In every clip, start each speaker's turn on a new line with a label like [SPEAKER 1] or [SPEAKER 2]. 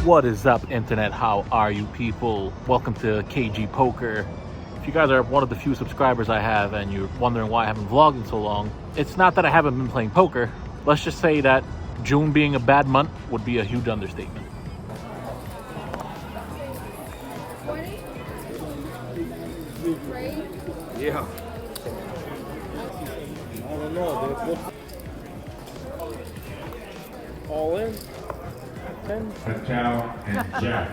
[SPEAKER 1] What is up, internet? How are you people? Welcome to KG Poker. If you guys are one of the few subscribers I have and you're wondering why I haven't vlogged in so long, it's not that I haven't been playing poker. Let's just say that June being a bad month would be a huge understatement.
[SPEAKER 2] Yeah. I don't know. All in. 10.
[SPEAKER 3] A cow and jack.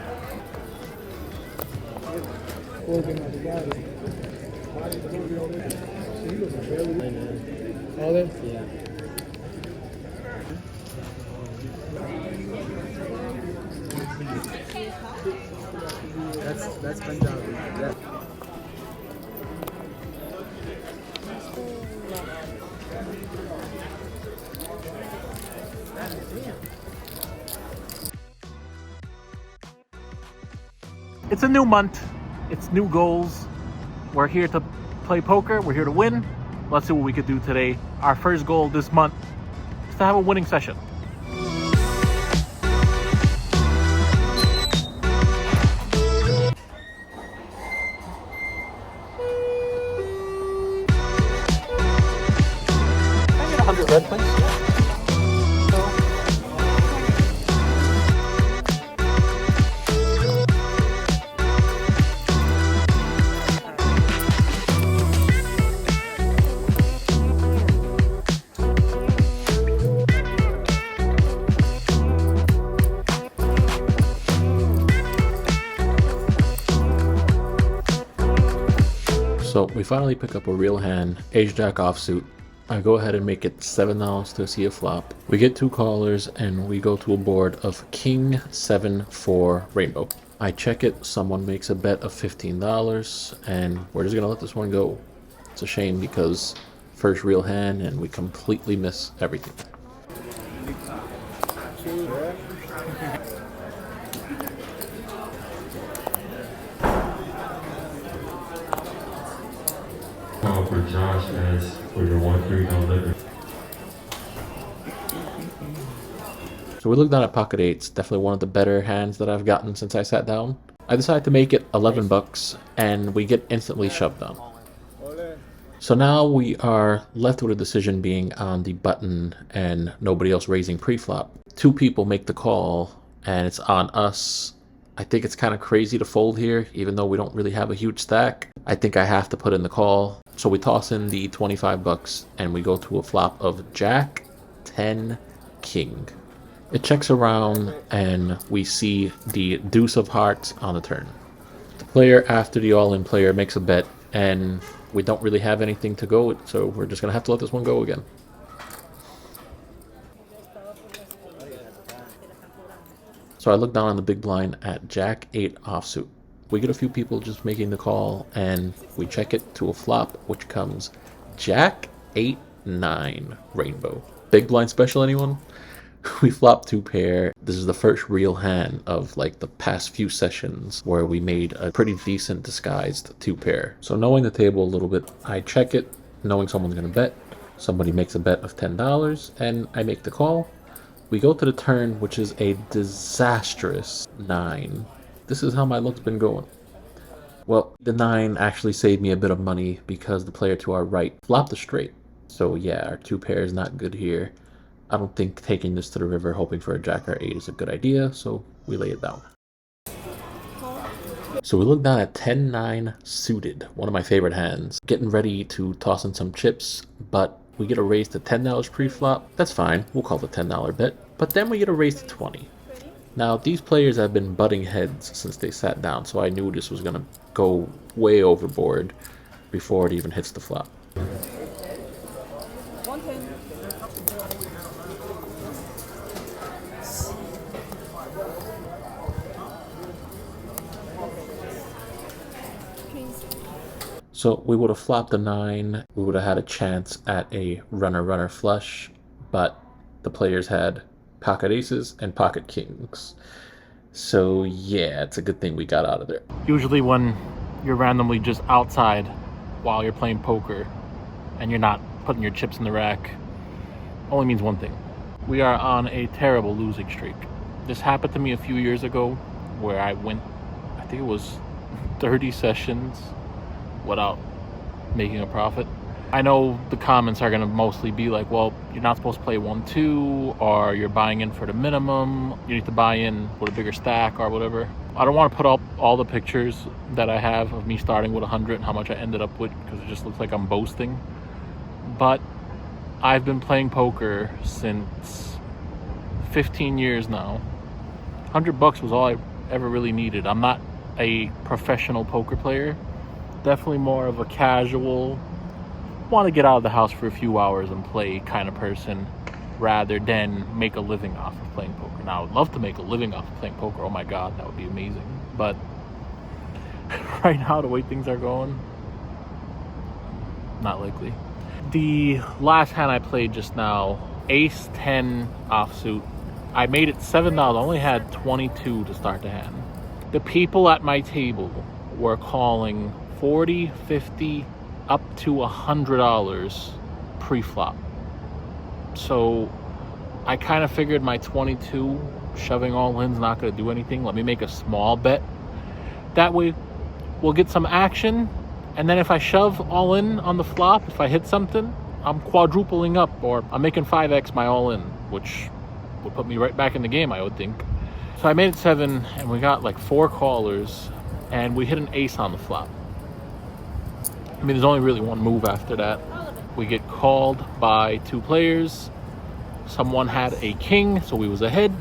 [SPEAKER 2] All in? Yeah. That's Punjabi. Yeah.
[SPEAKER 1] It's a new month. It's new goals. We're here to play poker. We're here to win. Let's see what we could do today. Our first goal this month is to have a winning session. Can I get 100 red, please? So we finally pick up a real hand, ace jack offsuit. I go ahead and make it $7 to see a flop. We get two callers and we go to a board of king 7-4 rainbow. I check it, someone makes a bet of $15 and we're just gonna let this one go. It's a shame because first real hand and we completely miss everything.
[SPEAKER 3] Call for Josh as for your 1-3 no limit.
[SPEAKER 1] So we look down at pocket eights, definitely one of the better hands that I've gotten since I sat down. I decide to make it 11 bucks and we get instantly shoved down. So now we are left with a decision being on the button and nobody else raising pre-flop. Two people make the call and it's on us. I think it's kind of crazy to fold here, even though we don't really have a huge stack. I think I have to put in the call. So we toss in the 25 bucks and we go to a flop of jack, 10, king. It checks around and we see the deuce of hearts on the turn. The player after the all-in player makes a bet and we don't really have anything to go with, so we're just gonna have to let this one go again. So I look down on the big blind at jack 8 offsuit. We get a few people just making the call and we check it to a flop, which comes jack 8-9 rainbow. Big blind special, anyone? We flop two pair. This is the first real hand of like the past few sessions where we made a pretty decent disguised two pair. So knowing the table a little bit, I check it, knowing someone's gonna bet. Somebody makes a bet of $10 and I make the call. We go to the turn, which is a disastrous 9. This is how my luck's been going. Well, the 9 actually saved me a bit of money because the player to our right flopped a straight. So yeah, our two pair is not good here. I don't think taking this to the river hoping for a jack or 8 is a good idea, so we lay it down. So we look down at 10-9 suited, one of my favorite hands. Getting ready to toss in some chips, but we get a raise to $10 pre-flop. That's fine, we'll call it a $10 bet. But then we get a raise to 20. Now these players have been butting heads since they sat down, so I knew this was gonna go way overboard before it even hits the flop. So we would have flopped a 9, we would have had a chance at a runner flush, but the players had pocket aces and pocket kings. So yeah, it's a good thing we got out of there. Usually when you're randomly just outside while you're playing poker and you're not putting your chips in the rack, only means one thing. We are on a terrible losing streak. This happened to me a few years ago where I went, I think it was 30 sessions without making a profit. I know the comments are going to mostly be like, well, you're not supposed to play 1-2, or you're buying in for the minimum. You need to buy in with a bigger stack or whatever. I don't want to put up all the pictures that I have of me starting with 100 and how much I ended up with, because it just looks like I'm boasting. But I've been playing poker since 15 years now. $100 was all I ever really needed. I'm not a professional poker player. Definitely more of a casual, want to get out of the house for a few hours and play kind of person, rather than make a living off of playing poker. Now, I would love to make a living off of playing poker. Oh my God, that would be amazing. But right now, the way things are going, not likely. The last hand I played just now, Ace 10 offsuit. I made it $7. I only had 22 to start the hand. The people at my table were calling 40, 50, up to $100 pre-flop. So I kind of figured my 22 shoving all in's not going to do anything. Let me make a small bet. That way we'll get some action. And then if I shove all in on the flop, if I hit something, I'm quadrupling up, or I'm making 5x my all in, which would put me right back in the game, I would think. So I made it 7, and we got like 4 callers, and we hit an ace on the flop. I mean, there's only really one move after that. We get called by 2 players. Someone had a king, so we was ahead.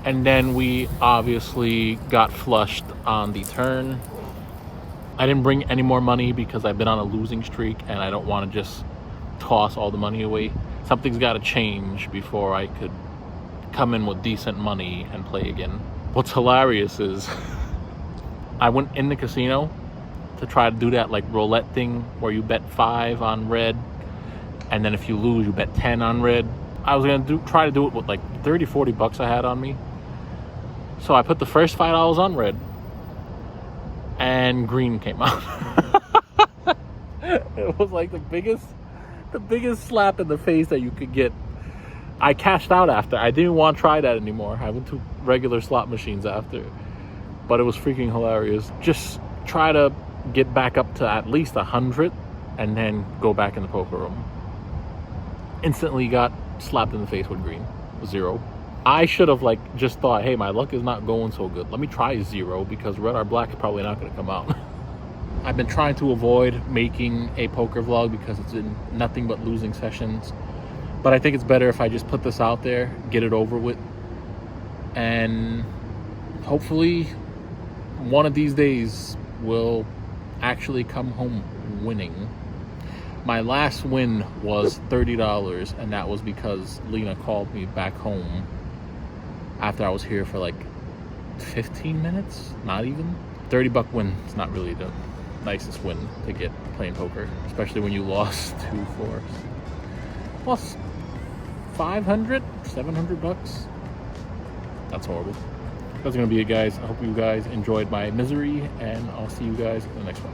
[SPEAKER 1] And then we obviously got flushed on the turn. I didn't bring any more money because I've been on a losing streak and I don't want to just toss all the money away. Something's got to change before I could come in with decent money and play again. What's hilarious is I went in the casino to try to do that like roulette thing where you bet 5 on red, and then if you lose you bet 10 on red. I was gonna try to do it with like 30-40 bucks I had on me. So I put the first $5 on red, and green came out. It was like the biggest slap in the face that you could get. I cashed out after. I didn't want to try that anymore. I went to regular slot machines after, but it was freaking hilarious. Just try to get back up to at least 100 and then go back in the poker room. Instantly got slapped in the face with green. 0. I should have like just thought, hey, my luck is not going so good. Let me try 0 because red or black is probably not going to come out. I've been trying to avoid making a poker vlog because it's in nothing but losing sessions. But I think it's better if I just put this out there, get it over with, and hopefully one of these days we'll actually come home winning. My last win was $30, and that was because Lena called me back home after I was here for like 15 minutes, not even. $30 win is not really the nicest win to get playing poker, especially when you lost 2-4. Lost 500, 700 bucks. That's horrible. That's gonna be it, guys. I hope you guys enjoyed my misery, and I'll see you guys in the next one.